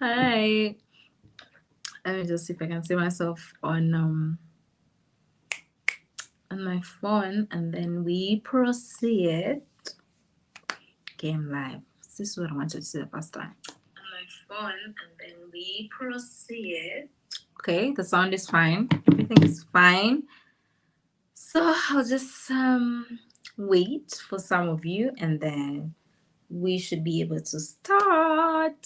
Hi. Let me just see if I can see myself on my phone, and then we proceed. Game live. This is what I wanted to see the first time. On my phone, and then we proceed. Okay, the sound is fine. Everything is fine. So I'll just wait for some of you, and then we should be able to start.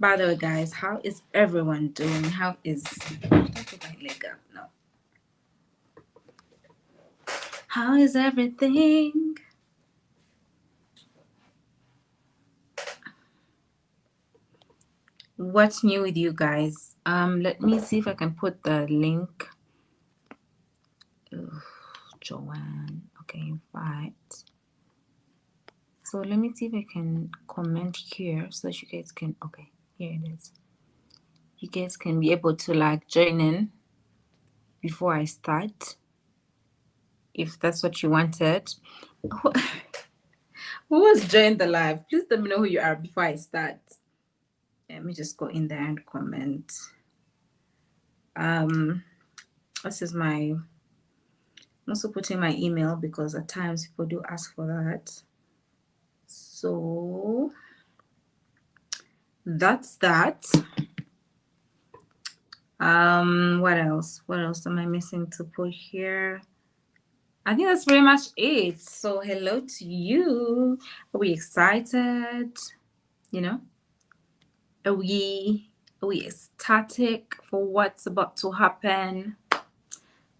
By the way, guys, how is everyone doing? How is... Don't put my leg up. No. How is everything? What's new with you guys? Let me see if I can put the link. Ugh, Joanne. Okay, invite. So let me see if I can comment here so that you guys can... Okay, here it is. You guys can be able to like join in before I start, if that's what you wanted. Who was joined the live? Please let me know who you are before I start. Let me just go in there and comment. This is my... I'm also putting my email because at times people do ask for that. So that's that. What else? What else am I missing to put here? I think that's pretty much it. So hello to you. Are we excited? You know? Are we ecstatic for what's about to happen?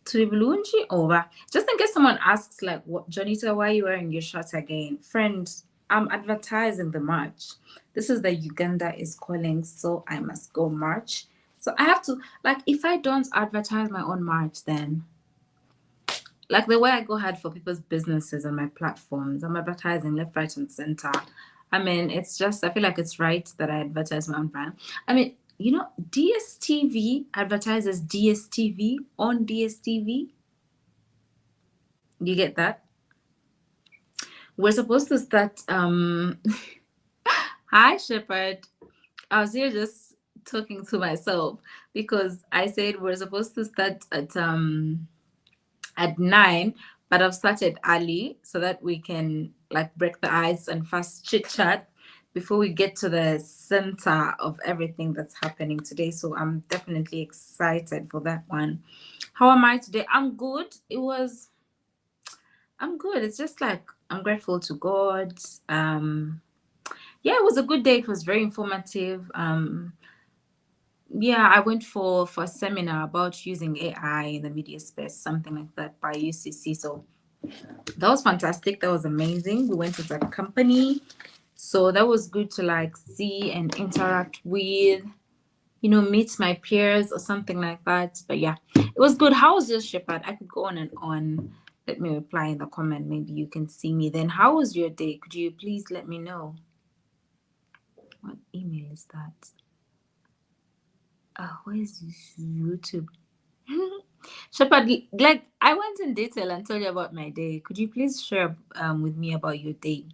To Ibulunji over. Just in case someone asks, like, what, Jonita, why are you wearing your shirt again? Friend, I'm advertising the march. This is the Uganda is calling, so I must go march. So I have to, like, if I don't advertise my own march, then, like, the way I go hard for people's businesses on my platforms, I'm advertising left, right, and center. I mean, it's just, I feel like it's right that I advertise my own brand. I mean, you know, DSTV advertises DSTV on DSTV. You get that? We're supposed to start. Hi, Shepherd. I was here just talking to myself because I said we're supposed to start at 9, but I've started early so that we can like break the ice and fast chit chat before we get to the center of everything that's happening today. So I'm definitely excited for that one. How am I today? I'm good. I'm good. It's just like I'm grateful to God. Yeah, it was a good day. It was very informative. Yeah, I went for a seminar about using AI in the media space, something like that by UCC. So that was fantastic. That was amazing. We went to that company. So that was good to like see and interact with, you know, meet my peers or something like that. But yeah, it was good. How was your Shepherd? I could go on and on. Let me reply in the comment. Maybe you can see me then. How was your day? Could you please let me know? What email is that? Where is this YouTube? Shepherd, like I went in detail and told you about my day. Could you please share with me about your day?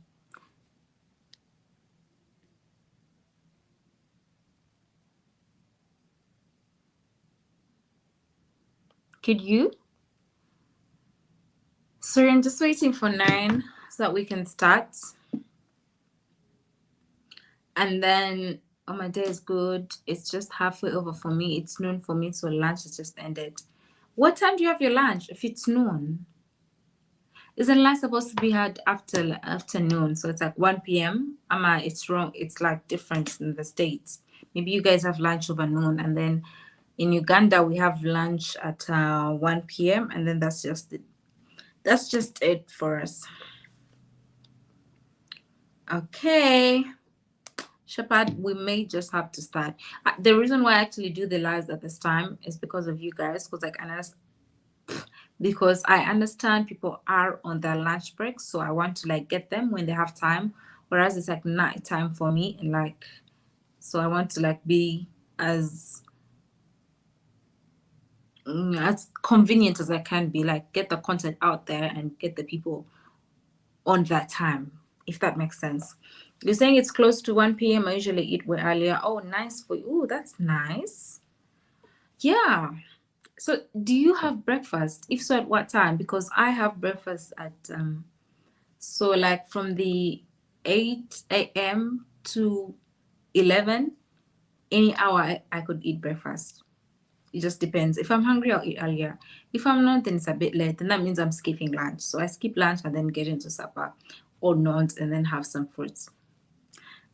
Could you? Sorry, I'm just waiting for 9 so that we can start. And then, oh, my day is good. It's just halfway over for me. It's noon for me, so lunch has just ended. What time do you have your lunch? If it's noon, isn't lunch supposed to be had after afternoon? So it's like 1 p.m. It's wrong. It's like different in the States. Maybe you guys have lunch over noon, and then in Uganda we have lunch at 1 p.m. and then that's just it. That's just it for us. Okay. Shepherd, we may just have to start. The reason why I actually do the lives at this time is because of you guys, because I understand people are on their lunch breaks, so I want to like get them when they have time. Whereas it's like night time for me, and like, so I want to like be as convenient as I can be, like get the content out there and get the people on that time, if that makes sense. You're saying it's close to 1 p.m. I usually eat way earlier. Oh, nice for you. Oh, that's nice. Yeah. So, do you have breakfast? If so, at what time? Because I have breakfast at so like from the 8 a.m. to 11, any hour I could eat breakfast. It just depends. If I'm hungry, I'll eat earlier. If I'm not, then it's a bit late. Then that means I'm skipping lunch. So I skip lunch and then get into supper or not and then have some fruits.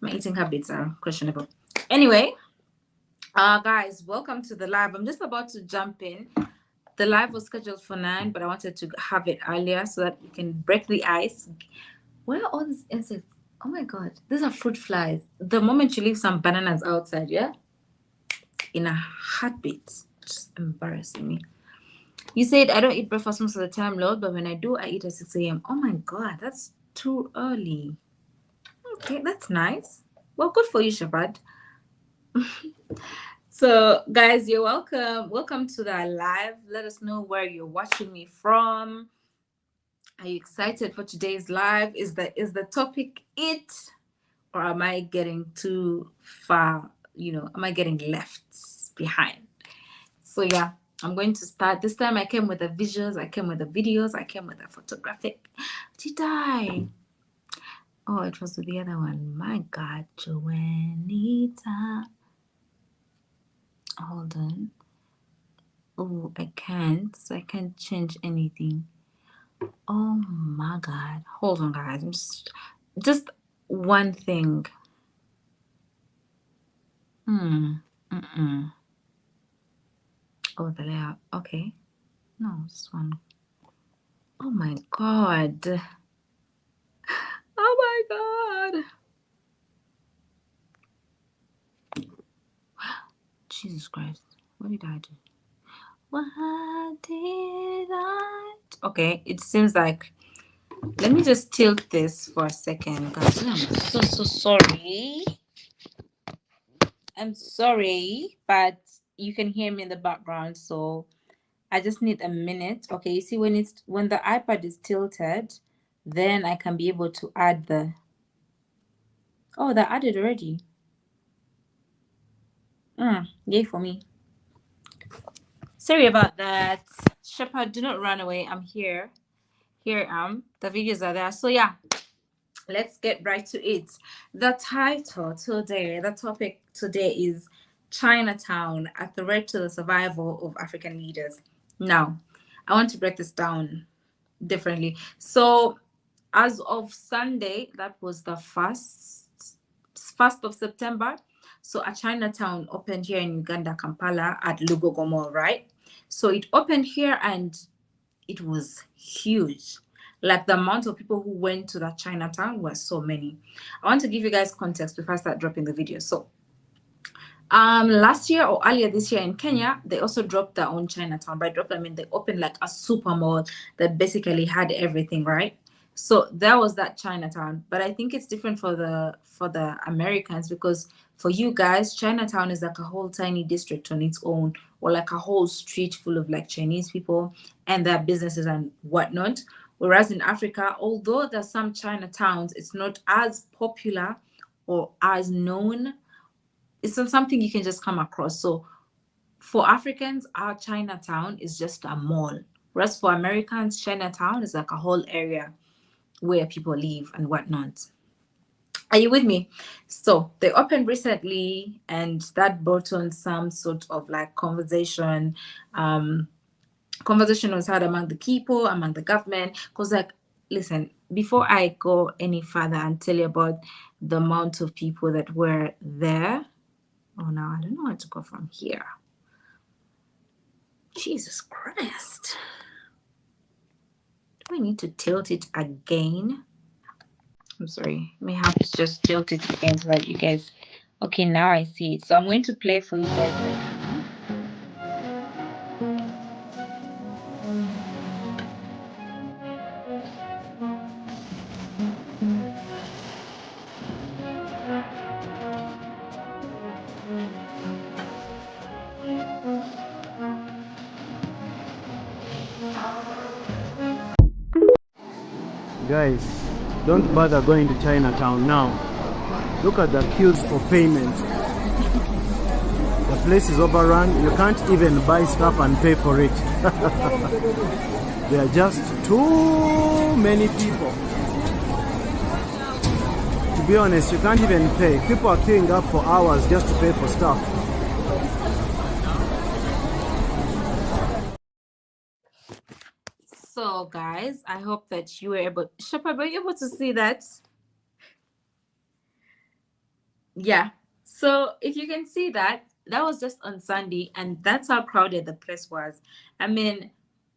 My eating habits are questionable. Anyway, guys, welcome to the live. I'm just about to jump in. The live was scheduled for 9, but I wanted to have it earlier so that we can break the ice. Where are all these insects? Oh my god, these are fruit flies. The moment you leave some bananas outside, yeah? In a heartbeat. Just embarrassing me. You said I don't eat breakfast most of the time, Lord, but when I do, I eat at 6 a.m. Oh my god, that's too early. Okay, that's nice. Well, good for you, Shabad. So, guys, you're welcome. Welcome to the live. Let us know where you're watching me from. Are you excited for today's live? Is the topic it, or am I getting too far? Am I getting left behind? So yeah, I'm going to start. This time I came with the visuals, I came with the videos, I came with the photographic. Did I? Oh, it was the other one. My God, Joanita. Hold on. Oh, I can't. So I can't change anything. Oh my God. Hold on, guys. I'm just one thing. Mm-mm. Oh, the layout. Okay. No, this one. Oh my God. Oh my God. Jesus Christ. What did I do? What did I do? Okay, it seems like. Let me just tilt this for a second, guys. I'm so sorry. I'm sorry, but you can hear me in the background, so I just need a minute. Okay, you see when the iPad is tilted, then I can be able to add the. Oh, that added already. Yay for me. Sorry about that. Shepard, do not run away. I'm here. Here I am. The videos are there. So yeah, let's get right to it. The title today, the topic today is Chinatown, a threat to the survival of African leaders. Now, I want to break this down differently. So, as of Sunday, that was the first of September. So, a Chinatown opened here in Uganda, Kampala, at Lugogo Mall, right? So it opened here and it was huge. Like the amount of people who went to that Chinatown were so many. I want to give you guys context before I start dropping the video. So last year or earlier this year in Kenya, they also dropped their own Chinatown. By dropped, I mean they opened like a super mall that basically had everything, right? So there was that Chinatown. But I think it's different for the Americans, because for you guys, Chinatown is like a whole tiny district on its own, or like a whole street full of like Chinese people and their businesses and whatnot. Whereas in Africa, although there's some Chinatowns, it's not as popular or as known. It's not something you can just come across. So for Africans, our Chinatown is just a mall. Whereas for Americans, Chinatown is like a whole area where people live and whatnot. Are you with me? So they opened recently, and that brought on some sort of like conversation. Conversation was had among the people, among the government. Because, like, listen, before I go any further and tell you about the amount of people that were there. Oh, now I don't know where to go from here. Jesus Christ. Do I need to tilt it again? I'm sorry. May have to just tilt it again so that you guys. Okay, now I see it. So I'm going to play for you guys. Guys, don't bother going to Chinatown now. Look at the queues for payment. The place is overrun. You can't even buy stuff and pay for it. There are just too many people. To be honest, you can't even pay. People are queuing up for hours just to pay for stuff. So guys, I hope that you were able, Shepard, were you able to see that? Yeah. So if you can see that, that was just on Sunday, and that's how crowded the place was. I mean,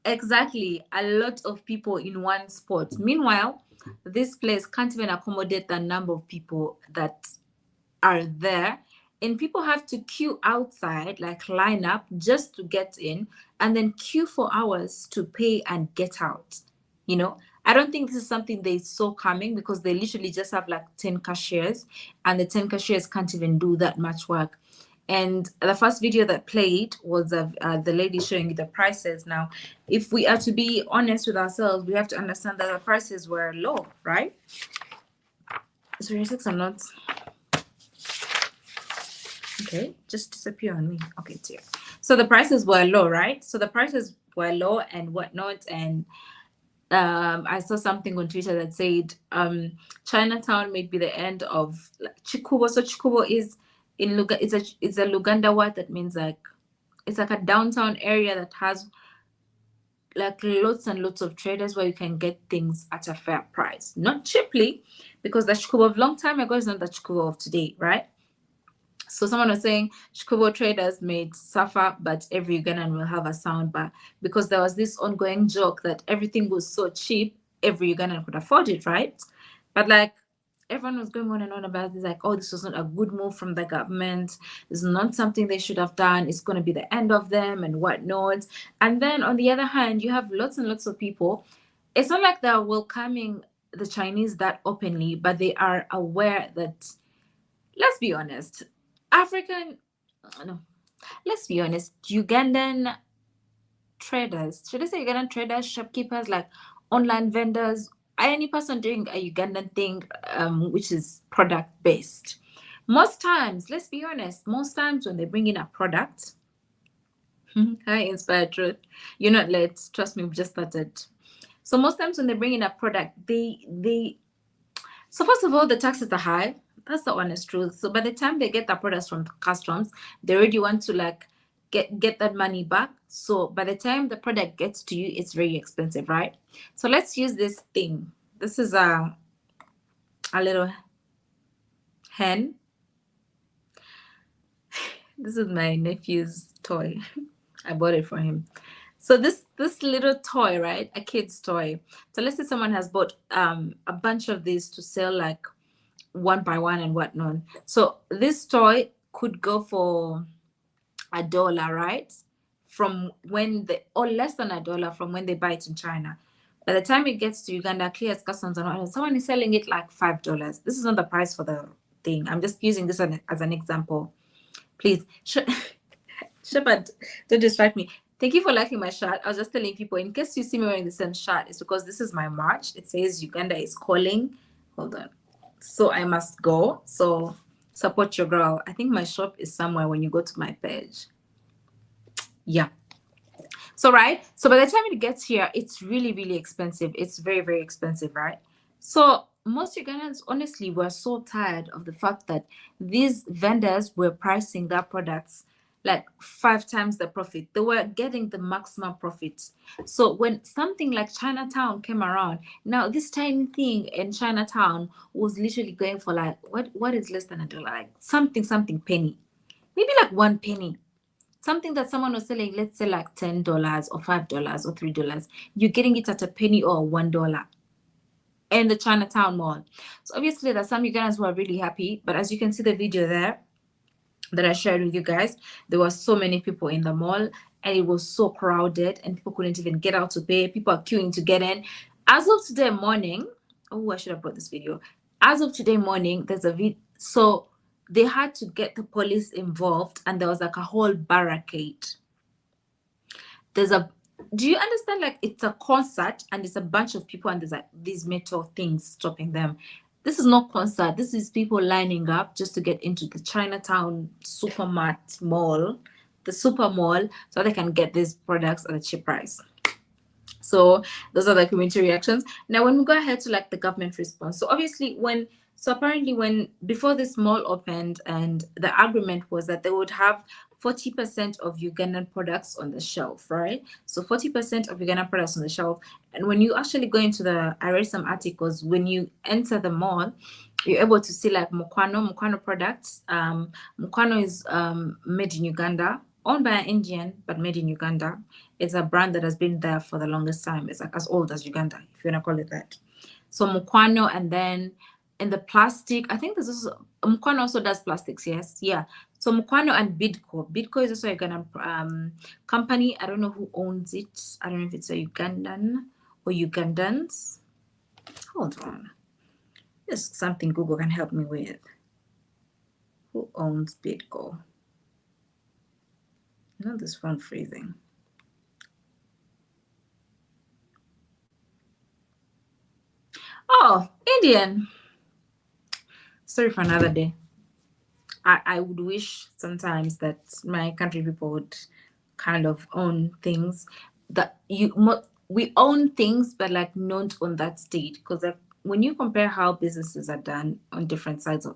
exactly, a lot of people in one spot. Meanwhile, this place can't even accommodate the number of people that are there, and people have to queue outside, like line up just to get in, and then queue for hours to pay and get out. I don't think this is something they saw coming, because they literally just have like 10 cashiers, and the 10 cashiers can't even do that much work. And the first video that played was of the lady showing you the prices. Now, if we are to be honest with ourselves, we have to understand that the prices were low, right? So your six are not okay, just disappear on me. Okay, it's here. So the prices were low, right? So the prices were low and whatnot. And I saw something on Twitter that said Chinatown may be the end of Chikubo. So Chikubo is in Luga. It's a Luganda word that means like it's like a downtown area that has like lots and lots of traders where you can get things at a fair price, not cheaply, because the Chikubo of long time ago is not the Chikubo of today, right? So someone was saying Chikubo traders may suffer, but every Ugandan will have a sound bar, because there was this ongoing joke that everything was so cheap, every Ugandan could afford it, right? But like everyone was going on and on about this, like, oh, this was not a good move from the government. It's not something they should have done. It's going to be the end of them and whatnot. And then on the other hand, you have lots and lots of people. It's not like they're welcoming the Chinese that openly, but they are aware that, let's be honest, let's be honest, Ugandan traders, should I say Ugandan traders, shopkeepers, like online vendors, any person doing a Ugandan thing, which is product based. Most times, let's be honest, most times when they bring in a product, hi, Inspired Truth, you're not late. Trust me, we've just started. So most times when they bring in a product, so first of all, the taxes are high. That's the honest truth. So by the time they get the products from customs, they already want to like get that money back. So by the time the product gets to you, it's very expensive, right? So let's use this thing. This is a little hen. This is my nephew's toy. I bought it for him. So this little toy, right? A kid's toy. So let's say someone has bought a bunch of these to sell like one by one and whatnot. So this toy could go for $1, right? From when or less than $1 from when they buy it in China. By the time it gets to Uganda, clears customs and whatnot, someone is selling it like $5. This is not the price for the thing. I'm just using this as an example. Please, Shepard, don't distract me. Thank you for liking my shirt. I was just telling people, in case you see me wearing the same shirt, it's because this is my march. It says Uganda is calling. Hold on. So I must go. So support your girl. I think my shop is somewhere when you go to my page. Yeah. So, right. So by the time it gets here, it's really, really expensive. It's very, very expensive, right? So most Ugandans, honestly, were so tired of the fact that these vendors were pricing their products like 5 times the profit. They were getting the maximum profit. So when something like Chinatown came around, now this tiny thing in Chinatown was literally going for like what is less than $1? Like something penny, maybe like 1 penny. Something that someone was selling, let's say like $10 or $5 or $3, you're getting it at a penny or $1 in the Chinatown mall. So obviously there's some Ugandans who are really happy, but as you can see the video there that I shared with you guys, there were so many people in the mall and it was so crowded and people couldn't even get out to pay. People are queuing to get in. As of today morning, oh, I should have brought this video. As of today morning, there's a video. So they had to get the police involved and there was like a whole barricade. Do you understand? Like it's a concert and it's a bunch of people and there's like these metal things stopping them. this is not concert. This is people lining up just to get into the Chinatown supermart mall, the super mall, so they can get these products at a cheap price. So those are the community reactions. Now, when we go ahead to like the government response, so obviously apparently when before this mall opened, and the agreement was that they would have 40% of Ugandan products on the shelf, right? So 40% of Ugandan products on the shelf. And when you actually go into I read some articles, when you enter the mall, you're able to see like Mukwano products. Mukwano is made in Uganda, owned by an Indian, but made in Uganda. It's a brand that has been there for the longest time. It's like as old as Uganda, if you want to call it that. So Mukwano, and then in the plastic, I think this is Mukwano also does plastics, yes, yeah. So Mukwano and Bidco. Bidco is also a Ugandan company. I don't know who owns it. I don't know if it's a Ugandan or Ugandans. Hold on. This is something Google can help me with. Who owns Bidco? Not this phone freezing. Oh, Indian. Sorry for another day. I would wish sometimes that my country people would kind of own things that we own things, but like not on that state. Because like, when you compare how businesses are done on different sides of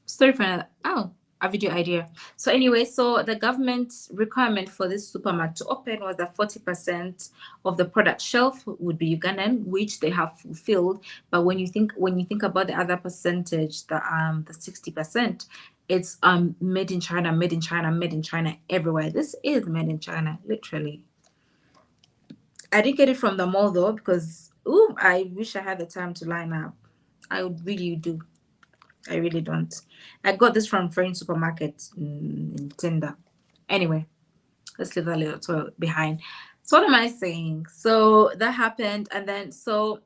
sorry for another. Oh, a video idea. So anyway, so the government requirement for this supermarket to open was that 40% of the product shelf would be Ugandan, which they have fulfilled. But when you think about the other percentage, the 60%, it's made in China, made in China, made in China everywhere. This is made in China, literally. I didn't get it from the mall though, because I wish I had the time to line up. I would really do. I really don't. I got this from French supermarket in Tinder. Anyway, let's leave that little behind. So what am I saying? So that happened, and then so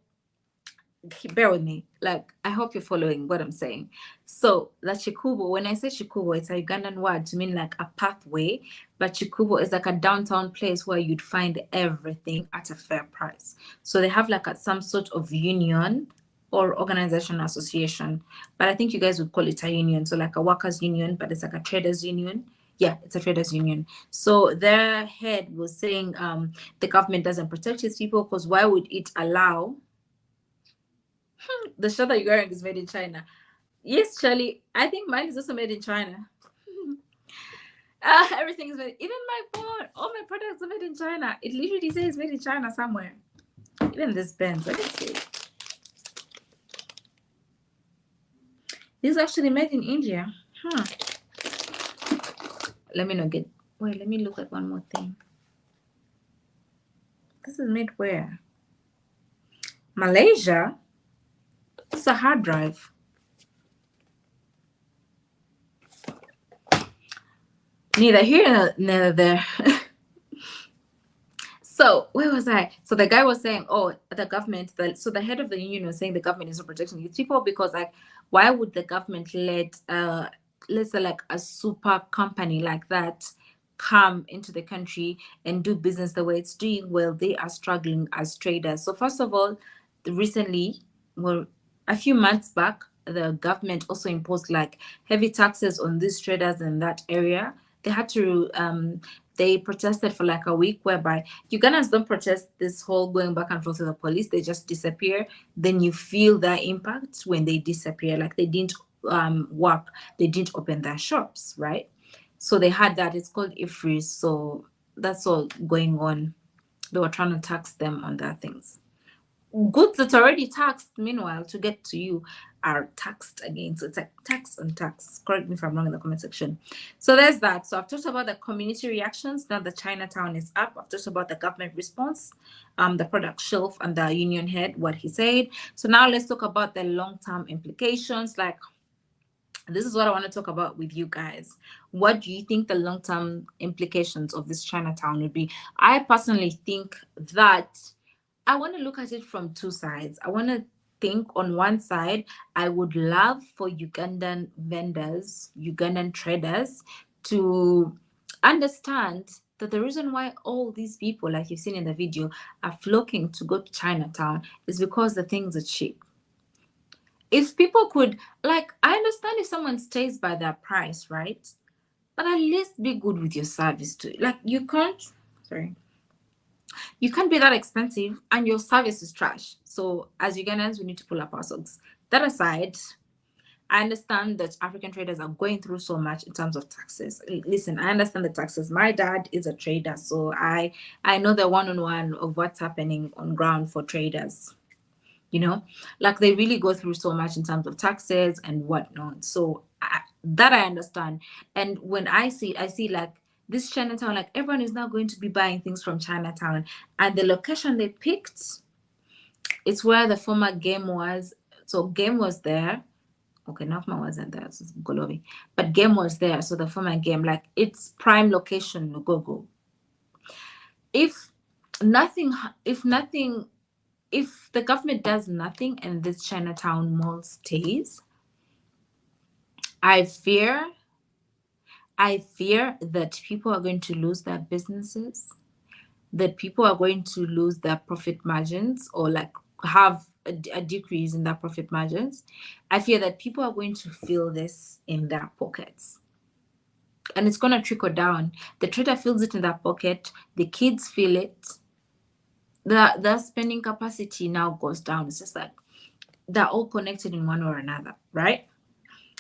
bear with me. Like, I hope you're following what I'm saying. So the Chikubo, when I say Chikubo, it's a Ugandan word to mean like a pathway, but Chikubo is like a downtown place where you'd find everything at a fair price. So they have like some sort of union or organization association, but I think you guys would call it a union. So like a workers union, but it's like a traders union. Yeah, it's a traders union. So their head was saying the government doesn't protect its people, because why would it allow the shirt that you're wearing is made in China? Yes, Charlie. I think mine is also made in China. Everything is made. Even my phone, all my products are made in China. It literally says made in China somewhere. Even this Benz, let me see. This is actually made in India. Let me not get. Wait, let me look at one more thing. This is made where? Malaysia? It's a hard drive. Neither here nor there. So where was I? So the guy was saying, oh, the government, so the head of the union was saying the government is not protecting these people, because like, why would the government let let's say like a super company like that come into the country and do business the way it's doing? Well, they are struggling as traders. So first of all, recently, well, a few months back, the government also imposed like heavy taxes on these traders in that area. They had to they protested for like a week, whereby Ugandans don't protest this whole going back and forth to the police. They just disappear. Then you feel their impact when they disappear. Like they didn't work. They didn't open their shops, right? So they had that. It's called IFRIS. So that's all going on. They were trying to tax them on their things. Goods that are already taxed, meanwhile, to get to you are taxed again. So it's like tax on tax. Correct me if I'm wrong in the comment section. So there's that. So I've talked about the community reactions. Now the Chinatown is up. I've talked about the government response, the product shelf, and the union head, what he said. So now let's talk about the long-term implications. Like, this is what I want to talk about with you guys. What do you think the long-term implications of this Chinatown would be? I personally think that I want to look at it from two sides. I want to think on one side, I would love for Ugandan vendors, Ugandan traders to understand that the reason why all these people, like you've seen in the video, are flocking to go to Chinatown is because the things are cheap. If people could, like, I understand if someone stays by their price, right? But at least be good with your service too. Like, sorry, you can't be that expensive and your service is trash. So as Ugandans, we need to pull up our socks. That aside, I understand that African traders are going through so much in terms of taxes. Listen, I understand the taxes. My dad is a trader, so I know the one-on-one of what's happening on ground for traders. You know, like they really go through so much in terms of taxes and whatnot. So that I understand. And when I see it, I see like this Chinatown, like everyone is now going to be buying things from Chinatown, and the location they picked, it's where the former game was. So game was there. Okay, Nafma wasn't there, so it's Golobi. But game was there, so the former game, like it's prime location, go. If nothing, if nothing, if the government does nothing and this Chinatown mall stays, I fear, I fear that people are going to lose their businesses, that people are going to lose their profit margins or like have a decrease in their profit margins. I fear that people are going to feel this in their pockets. And it's going to trickle down. The trader feels it in their pocket, the kids feel it. The spending capacity now goes down. It's just like they're all connected in one or another, right?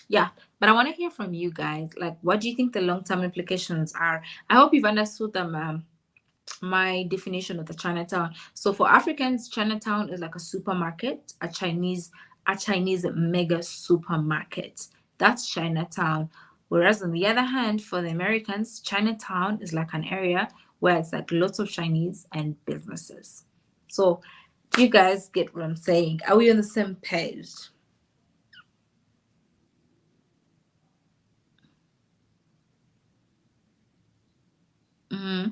Yeah, but I want to hear from you guys. Like, what do you think the long term implications are? I hope you've understood them. My definition of the Chinatown. So for Africans, Chinatown is like a supermarket, a Chinese mega supermarket. That's Chinatown. Whereas on the other hand, for the Americans, Chinatown is like an area where it's like lots of Chinese and businesses. So do you guys get what I'm saying? Are we on the same page? Mm-hmm.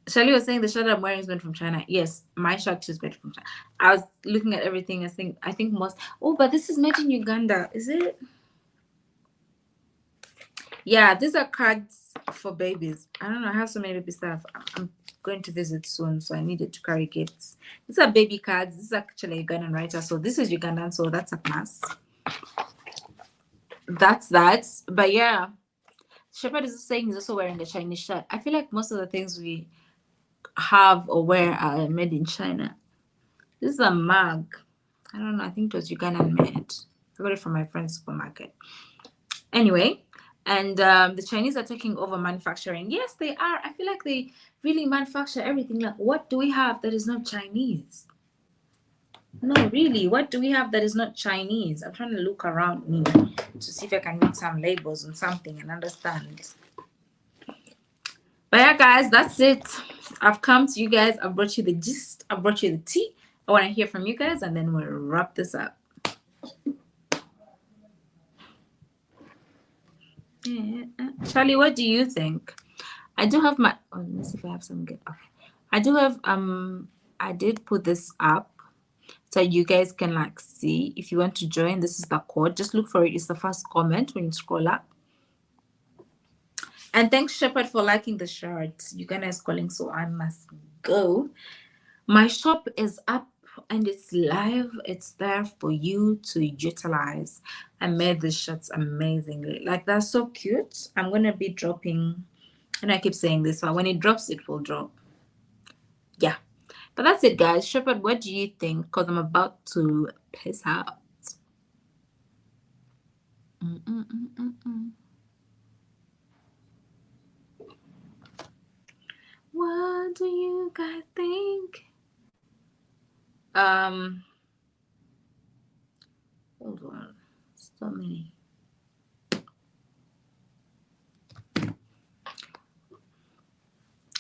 Shelly was saying the shirt I'm wearing is made from China. Yes, my shirt is made from China. I was looking at everything. I think most. Oh, but this is made in Uganda. Is it? Yeah, these are cards for babies. I don't know. I have so many baby stuff. I'm going to visit soon, so I needed to carry gifts. These are baby cards. This is actually a Ugandan writer, so this is Ugandan, so that's a plus. That's that. But yeah, Shepard is saying he's also wearing a Chinese shirt. I feel like most of the things we have or wear are made in China. This is a mug. I don't know. I think it was Ugandan made. I got it from my friend's supermarket. Anyway, and the Chinese are taking over manufacturing. Yes, they are. I feel like they really manufacture everything. Like, what do we have that is not Chinese? No, really. What do we have that is not Chinese? I'm trying to look around me to see if I can read some labels on something and understand. But yeah, guys, that's it. I've come to you guys. I've brought you the gist. I've brought you the tea. I want to hear from you guys, and then we'll wrap this up. Yeah. Charlie, what do you think? I do have my. Oh, let me see if I have some good. Okay, I do have. I did put this up so you guys can like see. If you want to join, this is the code. Just look for it. It's the first comment when you scroll up. And thanks, Shepard, for liking the shirt. Uganda is calling, so I must go. My shop is up and it's live. It's there for you to utilize. I made these shirts amazingly. Like, they're so cute. I'm going to be dropping, and I keep saying this, but when it drops, it will drop. Yeah. But that's it, guys. Shepard, what do you think? Because I'm about to piss out. What do you guys think? Hold on. So many.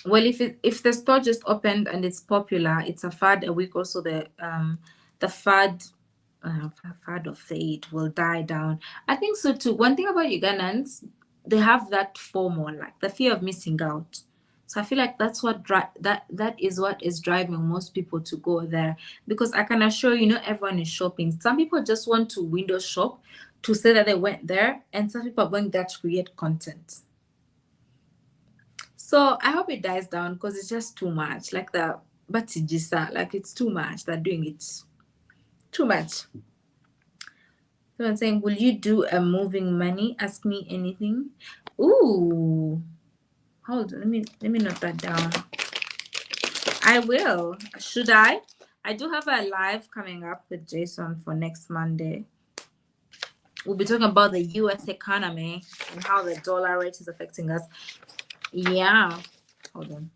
Well, if the store just opened and it's popular, it's a fad a week or so. The fad of fade will die down. I think so too. One thing about Ugandans, they have that FOMO, like the fear of missing out. So I feel like that's that is what is driving most people to go there, because I can assure you, not everyone is shopping. Some people just want to window shop to say that they went there, and some people are going there to create content. So I hope it dies down because it's just too much. Like the Batijisa, like it's too much. They're doing it too much. Someone saying, "Will you do a moving money? Ask me anything." Ooh, hold on. Let me note that down. I will. Should I? I do have a live coming up with Jason for next Monday. We'll be talking about the U.S. economy and how the dollar rate is affecting us. Yeah. Hold on.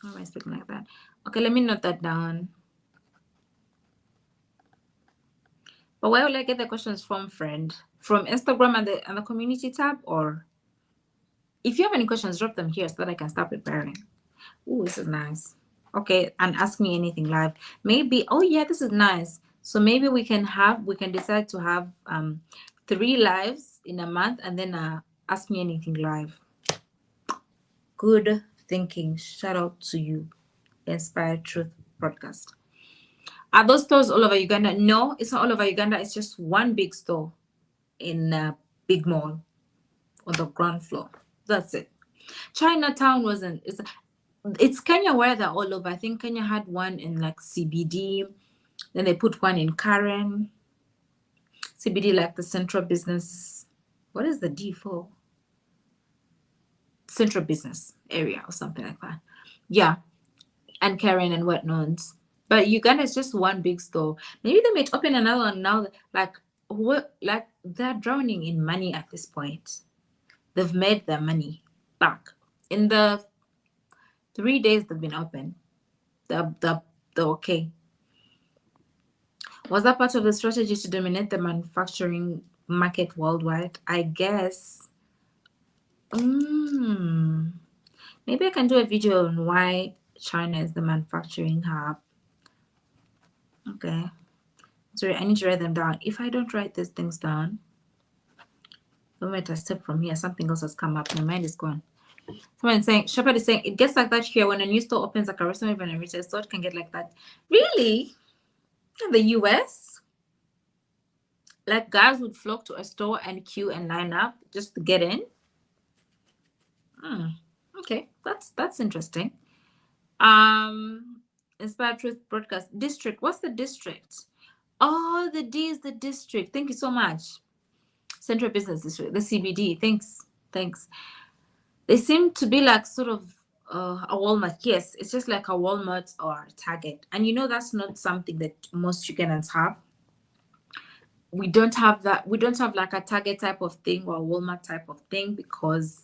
Why am I speaking like that? Okay, let me note that down. But where will I get the questions from, friend? From Instagram and the community tab, or if you have any questions, drop them here so that I can start preparing. Ooh, this is nice. Okay, and ask me anything live. Maybe. Oh yeah, this is nice. So maybe we can decide to have 3 lives in a month, and then ask me anything live. Good thinking. Shout out to you, Inspired Truth Podcast. Are those stores all over Uganda? No, it's not all over Uganda. It's just one big store in a big mall on the ground floor. That's it. Chinatown wasn't. It's Kenya where they're all over. I think Kenya had one in like CBD. Then they put one in Karen. CBD, like the Central Business. What is the D for? Central Business area or something like that. Yeah, and Karen and whatnot. But Uganda is just one big store. Maybe they might open another one now. Like what? Like they're drowning in money at this point. They've made their money back in the 3 days they've been open. They're okay. Was that part of the strategy to dominate the manufacturing market worldwide? I guess. Mm, maybe I can do a video on why China is the manufacturing hub. Okay. Sorry, I need to write them down. If I don't write these things down, the moment I step from here, something else has come up. My mind is gone. Someone saying, Shepard is saying, it gets like that here when a new store opens, like a restaurant, even a retail store, it can get like that. Really? In the US? Like guys would flock to a store and queue and line up just to get in? Okay, that's interesting. Inspired Truth Broadcast District. What's the district? Oh, the D is the district. Thank you so much. Central Business District, the CBD. Thanks. They seem to be like sort of a Walmart. Yes, it's just like a Walmart or Target. And that's not something that most Ugandans have. We don't have that. We don't have like a Target type of thing or a Walmart type of thing because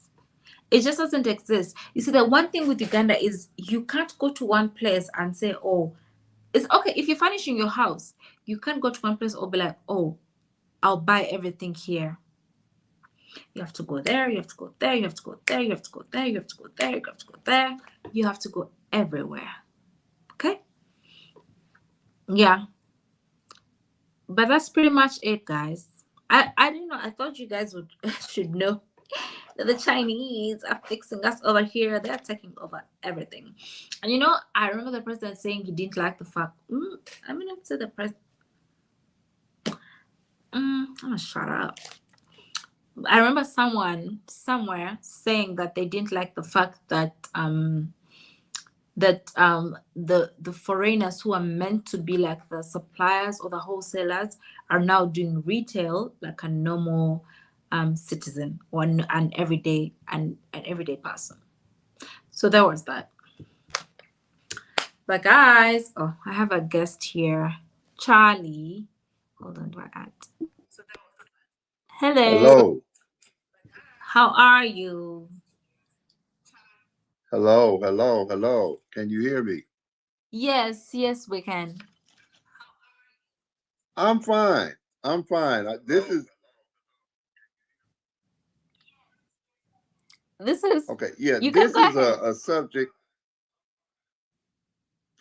it just doesn't exist. You see, the one thing with Uganda is you can't go to one place and say, oh, it's okay. If you're furnishing your house, you can't go to one place or be like, oh, I'll buy everything here. You have to go there, you have to go there, you have to go there, you have to go there, you have to go there, you have to go there. You have to go everywhere. Okay? Yeah. But that's pretty much it, guys. I didn't know. I thought you guys would should know that the Chinese are fixing us over here. They're taking over everything. And I remember the president saying he didn't like the fact. I mean, not say the president. I'm gonna shut up. I remember someone somewhere saying that they didn't like the fact that the foreigners who are meant to be like the suppliers or the wholesalers are now doing retail like a normal citizen or an everyday person. So that was that. But guys, oh, I have a guest here, Charlie. Hold on, do I add? Hello, Hello, how are you? hello. Can you hear me? Yes, we can. I'm fine. I'm fine. This is This is okay. Yeah, you can this go is ahead. a subject.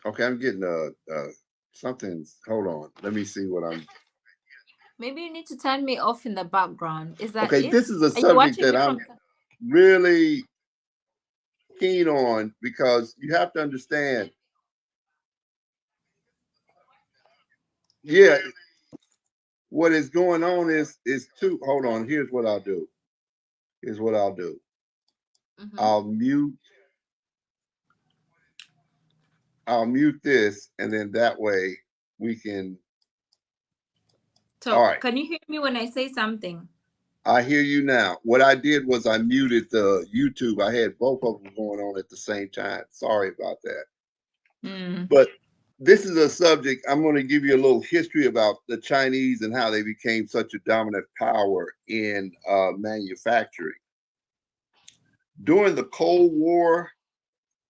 Okay, I'm getting something. Hold on. Let me see what I'm. Maybe you need to turn me off in the background. Is that Okay, it? this is a Are you subject watching that me from? I'm really keen on because you have to understand. Yeah, what is going on is two. Hold on. Here's what I'll do. Here's what I'll do. Mm-hmm. I'll mute. I'll mute this, and then that way we can All Talk. right. Can you hear me when I say something? I hear you now. What I did was I muted the YouTube. I had both of them going on at the same time. Sorry about that. Mm. But this is a subject. I'm going to give you a little history about the Chinese and how they became such a dominant power in manufacturing. During the Cold War,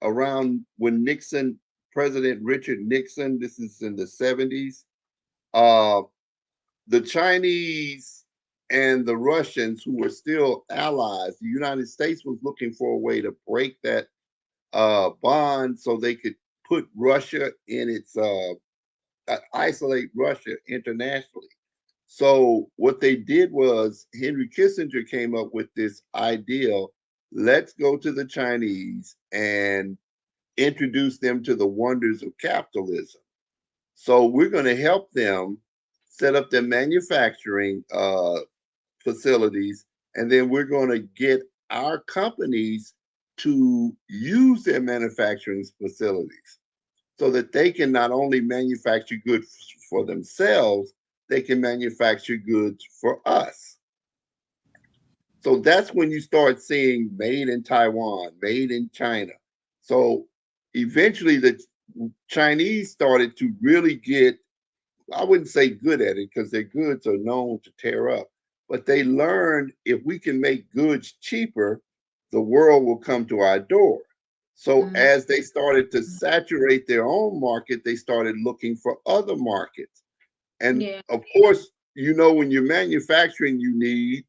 around when Nixon, President Richard Nixon, this is in the 70s, uh, the Chinese and the Russians, who were still allies, the United States was looking for a way to break that bond so they could put Russia in its isolate Russia internationally. So what they did was Henry Kissinger came up with this idea: let's go to the Chinese and introduce them to the wonders of capitalism. So we're going to help them set up their manufacturing facilities, and then we're going to get our companies to use their manufacturing facilities so that they can not only manufacture goods for themselves, they can manufacture goods for us. So that's when you start seeing made in Taiwan, made in China. So eventually the Chinese started to really get, I wouldn't say good at it because their goods are known to tear up, but they learned if we can make goods cheaper, the world will come to our door. So Mm. as they started to saturate their own market, they started looking for other markets. And Yeah. of course, when you're manufacturing, you need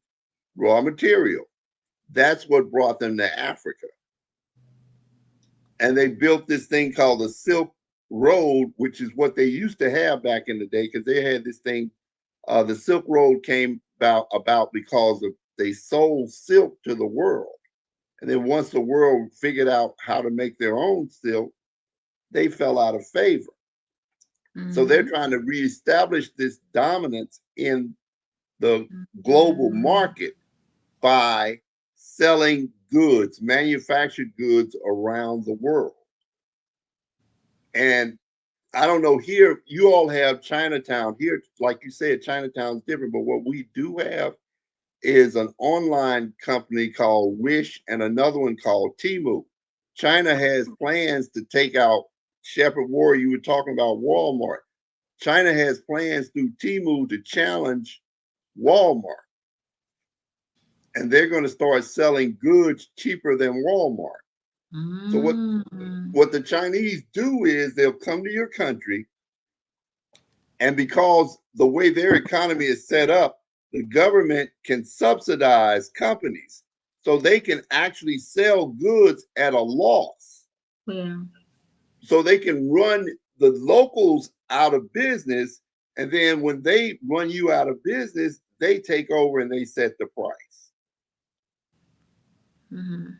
raw material. That's what brought them to Africa. And they built this thing called the Silk Road, which is what they used to have back in the day, because they had this thing. The Silk Road came about because of they sold silk to the world, and then once the world figured out how to make their own silk, they fell out of favor. So they're Mm-hmm. trying to reestablish this dominance in the global Mm. market by selling goods, manufactured goods around the world. And I don't know, here you all have Chinatown. Here, like you said, Chinatown's different, but what we do have is an online company called Wish and another one called Temu. China has plans to take out Shepherd Warrior. You were talking about Walmart. China has plans through Temu to challenge Walmart, and they're going to start selling goods cheaper than Walmart. So Mm. what the Chinese do is they'll come to your country, and because the way their economy is set up, the government can subsidize companies. So they can actually sell goods at a loss. Yeah. So they can run the locals out of business. And then when they run you out of business, they take over and they set the price. Mm-hmm.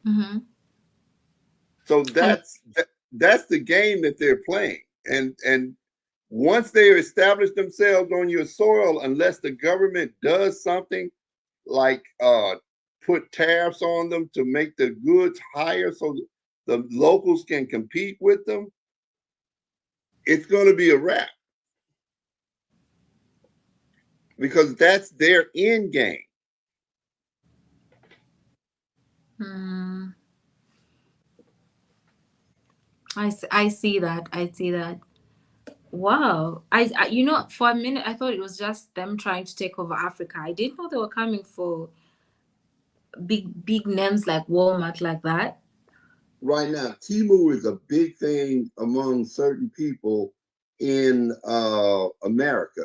Mm-hmm. So Hello. that's the game that they're playing. And once they establish themselves on your soil, unless the government does something like put tariffs on them to make the goods higher so the locals can compete with them, it's going to be a wrap because that's their end game. Mm. I see that. I see that. Wow. For a minute, I thought it was just them trying to take over Africa. I didn't know they were coming for big names like Walmart like that. Right now, Timu is a big thing among certain people in America,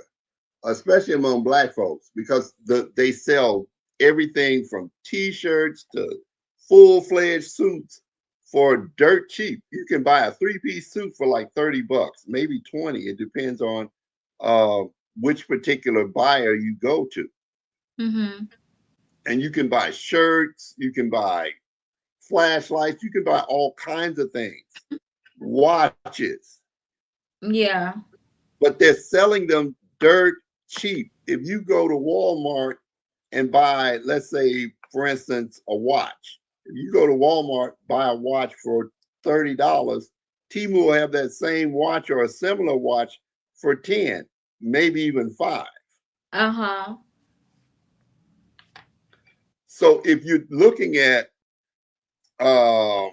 especially among Black folks, because they sell everything from T-shirts to full-fledged suits for dirt cheap. You can buy a three-piece suit for like $30, maybe 20. It depends on uh, which particular buyer you go to. Mm-hmm. And you can buy shirts, you can buy flashlights, you can buy all kinds of things, watches, Yeah. but they're selling them dirt cheap. If you go to Walmart and buy, let's say, for instance, a watch, if you go to Walmart, buy a watch for $30, Timu will have that same watch or a similar watch for 10, maybe even 5. Uh-huh. So if you're looking at um,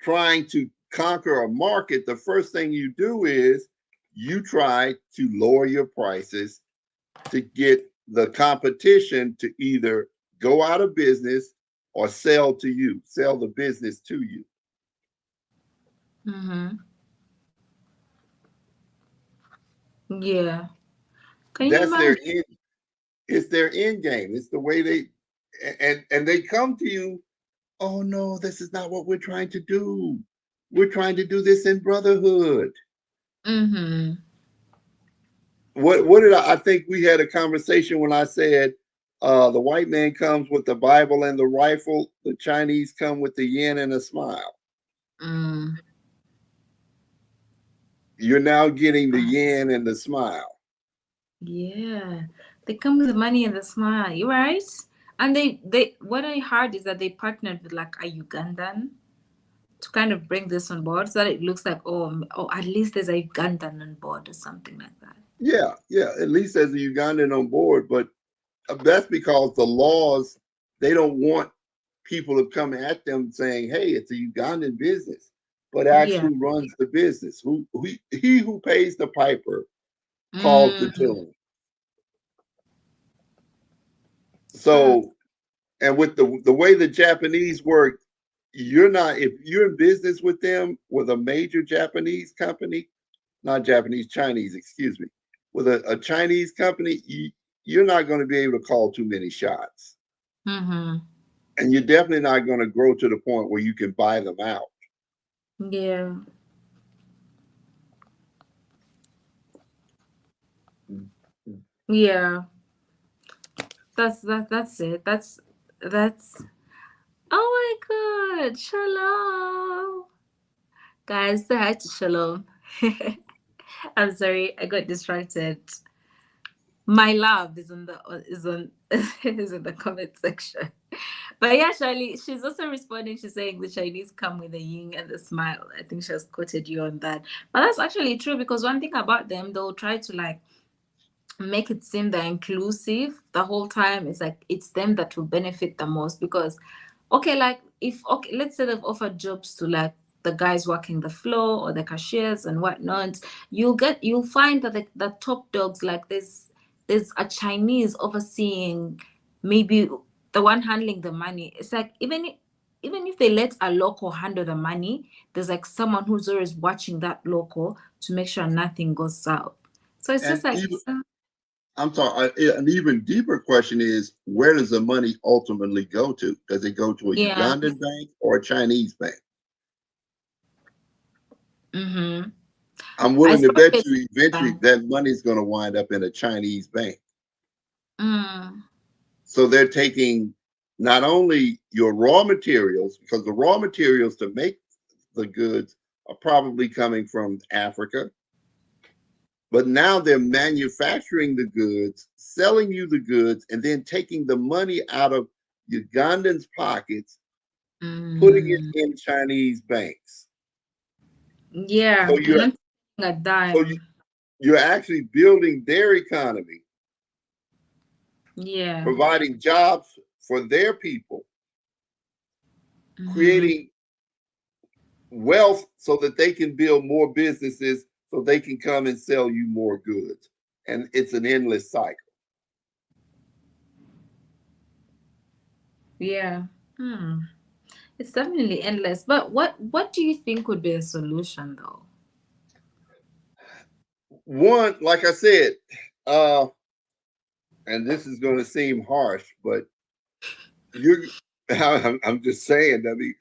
trying to conquer a market, the first thing you do is you try to lower your prices to get the competition to either go out of business or sell to you, sell the business to you. Mm-hmm. Yeah. Can you That's their imagine? end. It's their end game. It's the way they and they come to you. Oh no, this is not what we're trying to do. We're trying to do this in brotherhood. Mm-hmm. What did I think we had a conversation when I said the white man comes with the Bible and the rifle, the Chinese come with the yen and a smile. Mm. You're now getting the Right. yen and the smile. Yeah. They come with the money and the smile. You're right. And they what I heard is that they partnered with like a Ugandan to kind of bring this on board so that it looks like, oh, at least there's a Ugandan on board or something like that. Yeah, yeah, at least as a Ugandan on board, but that's because the laws, they don't want people to come at them saying, hey, it's a Ugandan business, but ask Yeah. who runs the business. Who he who pays the piper calls the Mm, tune. true. So, and with the way the Japanese work, you're not, if you're in business with them, with a major Japanese company, not Japanese, Chinese, excuse me, with a Chinese company, you're not going to be able to call too many shots. Mm-hmm. And you're definitely not going to grow to the point where you can buy them out. Yeah. Yeah. That's it. That's oh my god. Shalom. Guys, say hi to Shalom. I'm sorry, I got distracted. My love is on the is on is in the comment section. But yeah, Charlie, she's also responding. She's saying the Chinese come with a yin and a smile. I think she has quoted you on that. But that's actually true because one thing about them, they'll try to like make it seem they're inclusive the whole time. It's like it's them that will benefit the most because okay, like if okay, let's say they've offered jobs to like the guys working the floor or the cashiers and whatnot, you'll find that the top dogs, like there's a Chinese overseeing maybe the one handling the money. It's like even if they let a local handle the money, there's like someone who's always watching that local to make sure nothing goes south. So it's just And like even, I'm sorry, an even deeper question is where does the money ultimately go to? Does it go to a yeah. Ugandan bank or a Chinese bank? Mm-hmm. I'm I willing to suppose bet it's you eventually bank. that money's going to wind up in a Chinese bank. Mm, So they're taking not only your raw materials, because the raw materials to make the goods are probably coming from Africa, but now they're manufacturing the goods, selling you the goods, and then taking the money out of Ugandans' pockets, putting it mm, in Chinese banks. So yeah, they're you're not taking a so you, dime. you're actually building their economy, Yeah. providing jobs for their people, Mm-hmm. creating wealth so that they can build more businesses so they can come and sell you more goods. And it's an endless cycle. Yeah. Hmm. It's definitely endless. But what do you think would be a solution though? One, like I said, uh, and this is going to seem harsh, but you're, I'm just saying, I mean,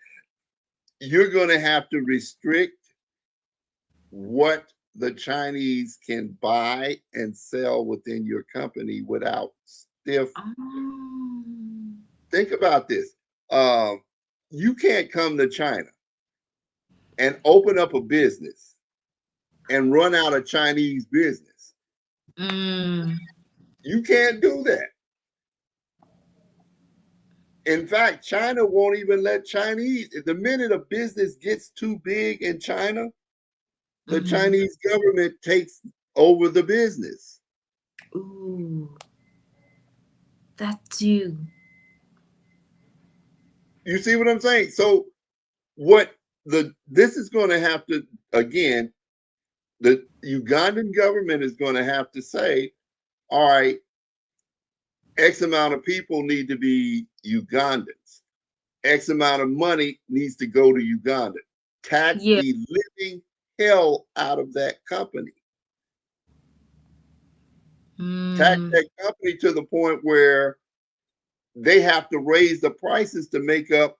you're going to have to restrict what the Chinese can buy and sell within your company without stiff. Oh. Think about this. Uh, you can't come to China and open up a business and run out of Chinese business. Mm. You can't do that. In fact, China won't even let Chinese, the minute a business gets too big in China, the Mm-hmm. Chinese government takes over the business. Ooh, that too. You see what I'm saying? So what this is going to have to, again, the Ugandan government is going to have to say, all right, X amount of people need to be Ugandans. X amount of money needs to go to Uganda. Tax Yeah. the living hell out of that company. Tax Mm. that company to the point where they have to raise the prices to make up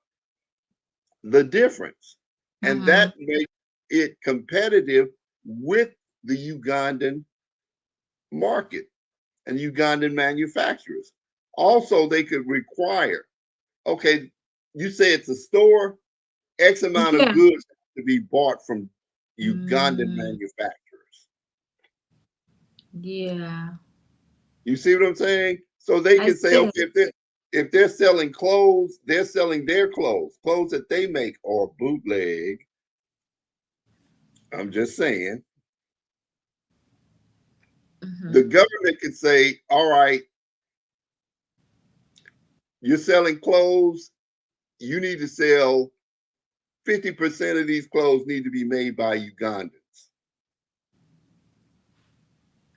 the difference. And Mm-hmm. that makes it competitive with the Ugandan market and Ugandan manufacturers. Also, they could require, okay, you say it's a store, X amount of Yeah. goods to be bought from Ugandan Mm. manufacturers. Yeah. You see what I'm saying? So they I can say, see. okay, if they're selling clothes, they're selling their clothes that they make or bootleg. I'm just saying, Mm-hmm. the government could say, all right, you're selling clothes, you need to sell 50% of these clothes need to be made by Ugandans.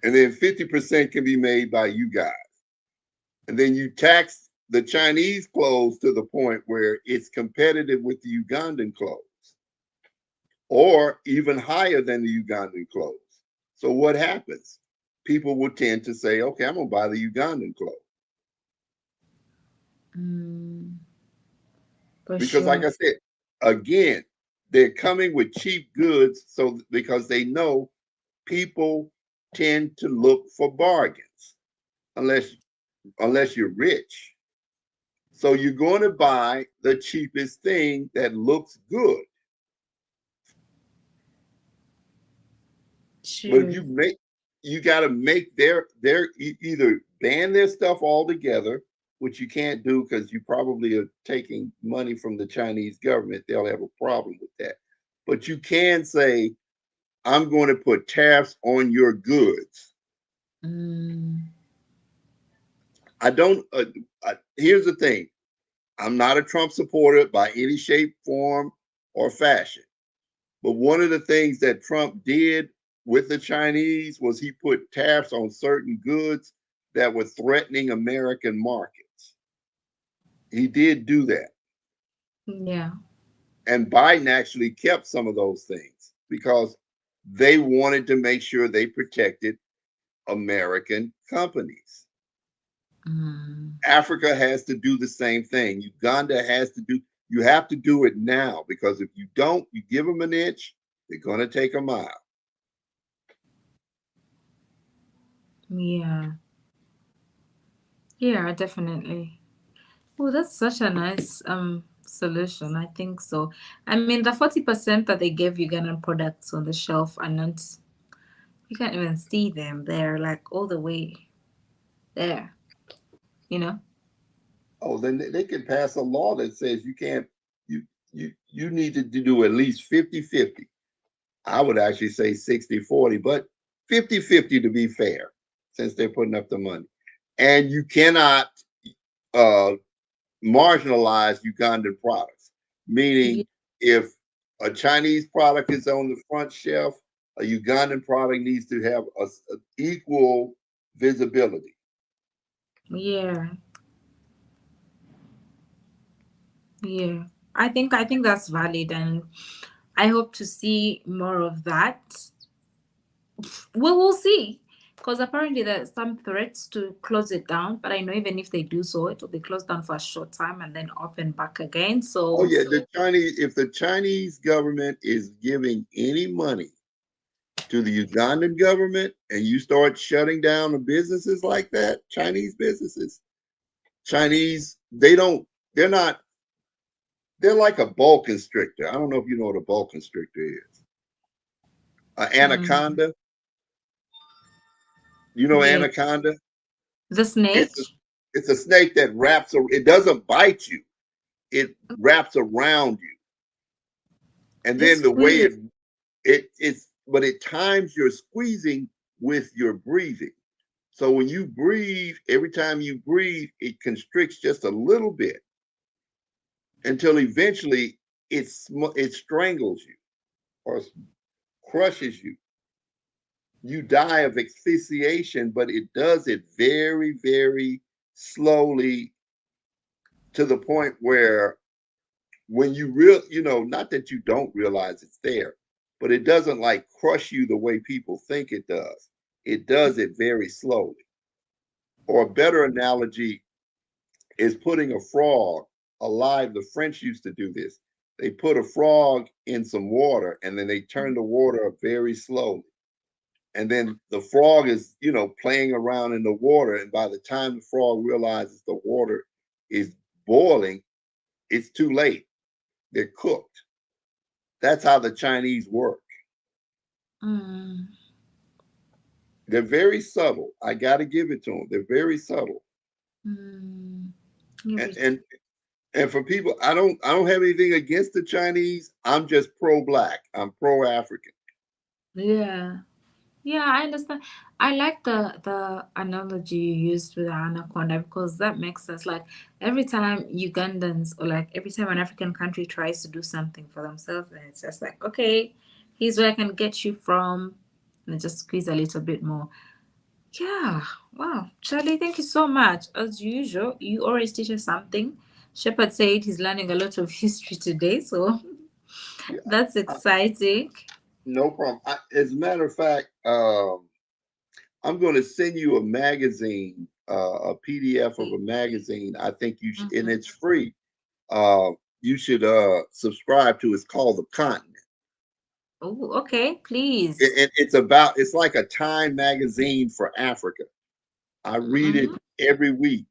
And then 50% can be made by you guys. And then you tax the Chinese clothes to the point where it's competitive with the Ugandan clothes or even higher than the Ugandan clothes. So what happens? People will tend to say, okay, I'm going to buy the Ugandan clothes. Mm. For Because like sure. I said, again, they're coming with cheap goods so because they know people tend to look for bargains unless you're rich. So you're going to buy the cheapest thing that looks good. But if True. you got to make their either ban their stuff altogether, which you can't do because you probably are taking money from the Chinese government. They'll have a problem with that. But you can say, I'm going to put tariffs on your goods. Mm. I don't. Here's the thing: I'm not a Trump supporter by any shape, form, or fashion. But one of the things that Trump did with the Chinese was he put tariffs on certain goods that were threatening American markets. He did do that. Yeah. And Biden actually kept some of those things because they wanted to make sure they protected American companies. Mm. Africa has to do the same thing. Uganda has to do, you have to do it now because if you don't, you give them an inch, they're going to take a mile. Yeah. Yeah, definitely. Oh, that's such a nice solution. I think so. I mean, the 40% that they gave Ugandan products on the shelf are not, you can't even see them. They're like all the way there, you know? Oh, then they can pass a law that says you can't, you you need to do at least 50-50. I would actually say 60-40, but 50-50 to be fair, since they're putting up the money. And you cannot uh, marginalize Ugandan products, Yeah. meaning if a Chinese product is on the front shelf, a Ugandan product needs to have a equal visibility. Yeah. Yeah. I think that's valid, and I hope to see more of that. We'll see. Because apparently there's some threats to close it down, but I know even if they do so, it will be closed down for a short time and then open back again. Oh So yeah, the Chinese. If the Chinese government is giving any money to the Ugandan government, and you start shutting down the businesses like that, Chinese businesses, Chinese, they don't. They're not. They're like a boa constrictor. I don't know if you know what a boa constrictor is. An mm, anaconda. You know yeah, anaconda. the It's a, snake. it's a snake that wraps. It doesn't bite you. It wraps around you, and then It's the way weird. it's but it times your squeezing with your breathing. So when you breathe, every time you breathe, it constricts just a little bit until eventually it strangles you or crushes you. You die of asphyxiation, but it does it very, very slowly to the point where when not that you don't realize it's there, but it doesn't like crush you the way people think it does. It does it very slowly. Or a better analogy is putting a frog alive. The French used to do this. They put a frog in some water and then they turn the water up very slowly. And then the frog is, playing around in the water. And by the time the frog realizes the water is boiling, it's too late. They're cooked. That's how the Chinese work. Mm. They're very subtle. I got to give it to them. They're very subtle. Mm. And, Every and and for people, I don't have anything against the Chinese. I'm just pro black. I'm pro African. Yeah. Yeah, I understand. I like the analogy you used with the anaconda because that makes sense. Like every time Ugandans or like every time an African country tries to do something for themselves, and it's just like, okay, here's where I can get you from, and just squeeze a little bit more. Yeah. Wow. Charlie, thank you so much. As usual, you always teach us something. Shepard said he's learning a lot of history today, so Yeah, that's I, exciting. no problem. As a matter of fact, I'm going to send you a magazine, a PDF of a magazine. I think you should, and Mhm. it's free. You should subscribe to. It's called The Continent. Oh, okay, please. It's like a Time magazine for Africa. I read it Mhm. every week.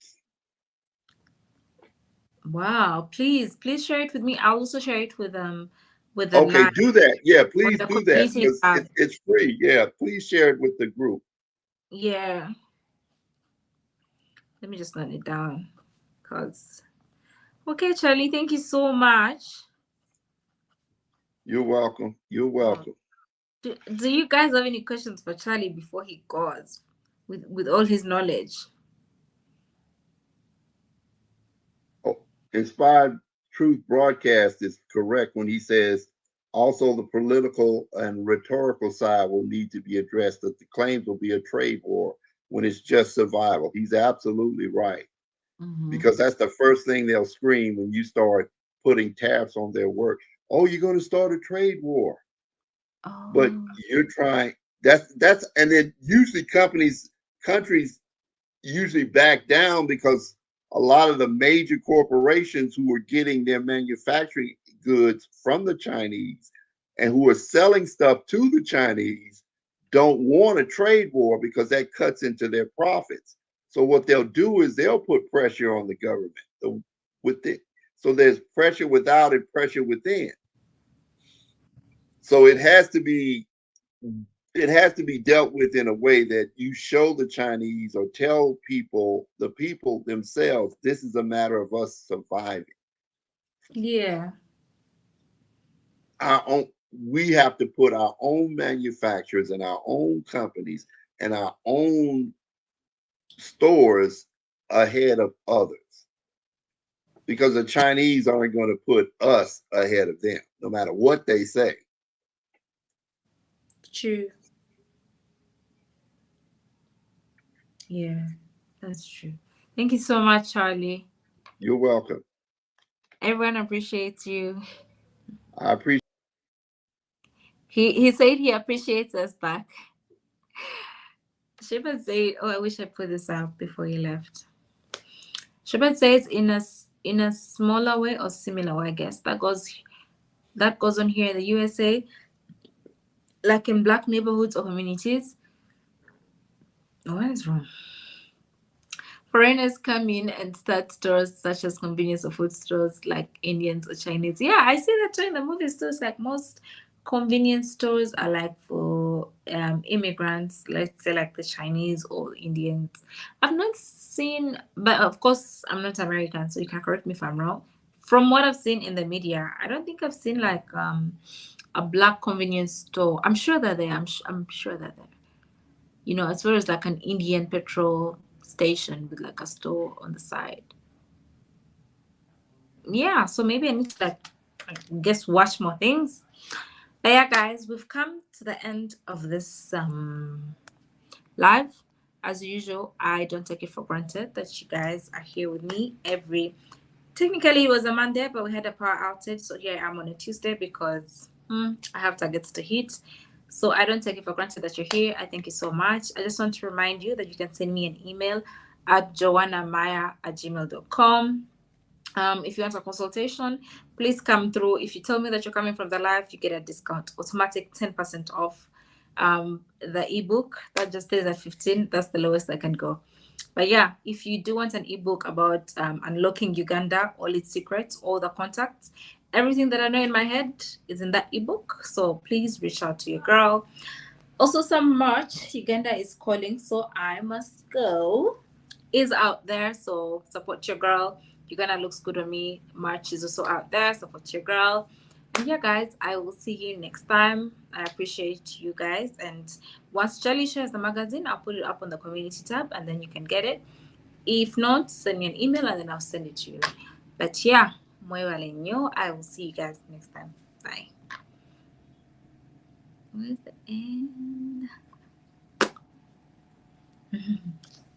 Wow, please share it with me. I'll also share it with the Okay, live do that. Yeah, with please the do that community because tab. it's free. Yeah, please share it with the group. Yeah, let me just note it down. Cause okay, Charlie, thank you so much. You're welcome. You're Wow. welcome. Do you guys have any questions for Charlie before he goes with all his knowledge? Oh, Inspired Truth Broadcast is correct when he says also the political and rhetorical side will need to be addressed, that the claims will be a trade war when it's just survival. He's absolutely right Mm-hmm. because that's the first thing they'll scream when you start putting tariffs on their work. Oh, you're going to start a trade war, but Oh, you're trying. That's and then usually countries usually back down because a lot of the major corporations who are getting their manufacturing goods from the Chinese and who are selling stuff to the Chinese don't want a trade war because that cuts into their profits. So what they'll do is they'll put pressure on the government with it. So there's pressure without and pressure within. So it has to be dealt with in a way that you show the Chinese or tell the people themselves, this is a matter of us surviving. yeah, Our own, we have to put our own manufacturers and our own companies and our own stores ahead of others because the Chinese aren't going to put us ahead of them, no matter what they say. true. Yeah, that's true. Thank you so much, Charlie. You're welcome. Everyone appreciates you. I appreciate. He said he appreciates us back. Shepard said, "Oh, I wish I put this out before he left." Shepard says in a smaller way or similar way, I guess that goes on here in the USA, like in black neighborhoods or communities. What is wrong? Foreigners come in and start stores such as convenience or food stores like Indians or Chinese. Yeah, I see that too in the movies too. It's like most convenience stores are like for immigrants, let's say like the Chinese or Indians. I've not seen, but of course I'm not American, so you can correct me if I'm wrong. From what I've seen in the media, I don't think I've seen like a black convenience store. I'm sure that they. I'm sure that they. As well as like an Indian petrol station with like a store on the side. Yeah, so maybe I need to like I guess watch more things. But yeah, guys, we've come to the end of this live. As usual, I don't take it for granted that you guys are here with me every. Technically, it was a Monday, but we had a power outage, so here I am on a Tuesday because I have targets to hit. So I don't take it for granted that you're here. I thank you so much. I just want to remind you that you can send me an email at joannamaya@gmail.com. If you want a consultation, please come through. If you tell me that you're coming from the live, you get a discount, automatic 10% off. The ebook that just stays at 15, that's the lowest I can go. But yeah, if you do want an ebook about unlocking Uganda, all its secrets, all the contacts, everything that I know in my head is in that ebook. So please reach out to your girl. Also, some merch, Uganda is calling, so I must go, is out there. So support your girl. Uganda looks good on me. Merch is also out there. Support your girl. And yeah, guys, I will see you next time. I appreciate you guys. And once Charlie shares the magazine, I'll put it up on the community tab and then you can get it. If not, send me an email and then I'll send it to you. But yeah, I will see you guys next time. Bye. Where's the end?